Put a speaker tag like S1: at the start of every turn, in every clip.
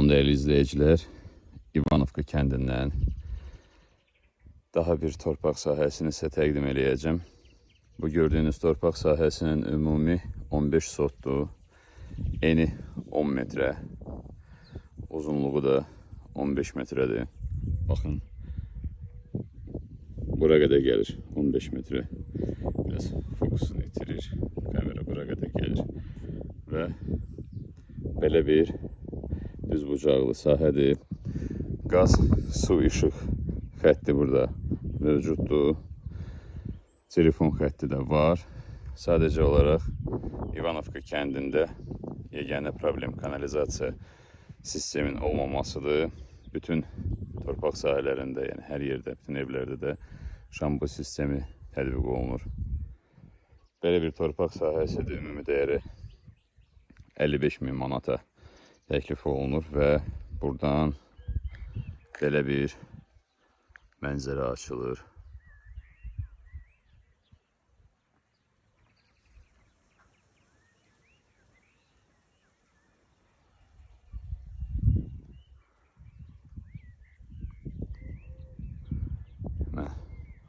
S1: olun değerli izleyiciler. İvanovka kəndindən daha bir torpaq sahəsini sizə təqdim eləyəcəm. Bu gördüyünüz torpaq sahəsinin ümumi 15 sotdur. Eni 10 metrə, uzunluğu da 15 metrədir. Baxın, bura qədər gəlir 15 metrə. Biraz fokusunu itirir, kamera bura qədər gəlir. Və belə bir düz bucaqlı sahədir. Qaz, su, işıq xətti burada mövcuddur. Telefon xətti də var. Sadəcə olaraq İvanovka kəndində yeganə problem kanalizasiya sistemin olmamasıdır. Bütün torpaq sahələrində, yəni hər yerdə, bütün evlərdə də şambo sistemi tətbiq olunur. Belə bir torpaq sahəsidir. Ümumi dəyəri 55.000 manata təklif olunur və buradan belə bir mənzərə açılır.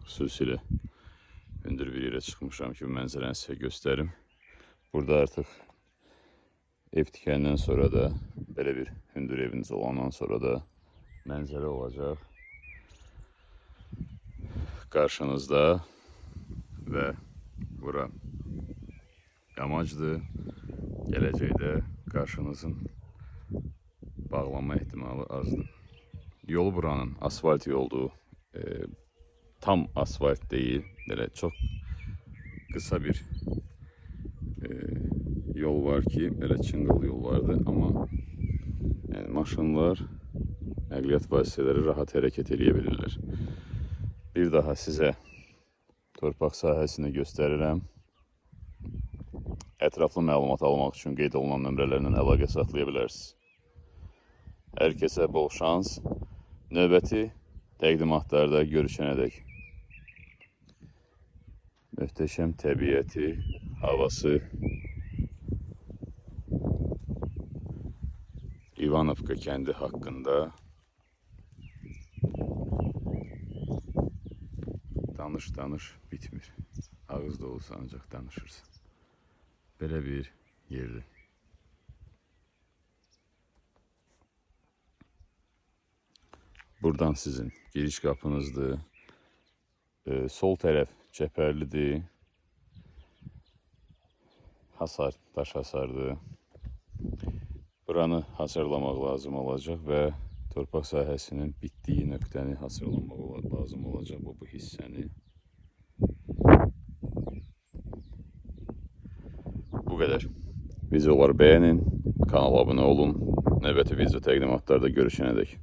S1: Xüsusilə hündür bir yerə çıxmışam ki, mənzərəni sizə göstərim. Burada artıq ev tikəndən sonra da, belə bir hündür eviniz olandan sonra da mənzərə olacaq qarşınızda və bura yamacdır. Gələcəkdə qarşınızın bağlanma ehtimalı azdır. Yolu buranın asfalt yoldur. Tam asfalt değil, belə çox qısa bir yol var ki, belə çınqıl yollardır, amma yəni, maşınlar, nəqliyyat vasitələri rahat hərəkət edə bilirlər. Bir daha sizə torpaq sahəsini göstərirəm. Ətraflı məlumat almaq üçün qeyd olunan nömrələrlə əlaqə saxlaya bilərsiniz. Hər kəsə bol şans. Növbəti təqdimatlarda görüşənədək. Möhtəşəm təbiəti, havası, İvanovka kəndi haqqında danış bitmir. Ağız dolusu ancaq danışırsın. Belə bir yerdir. Buradan sizin giriş qapınızdır. Sol tərəf çəpərlidir. Hasar, daş hasardır. Buranı hazırlamaq lazım olacaq və torpaq sahəsinin bitdiyi nöqtəni hazırlamaq lazım olacaq bu hissəni. Bu qədər. Videoları bəyənin, kanala abunə olun. Növbəti video təqdimatlarda görüşənədək.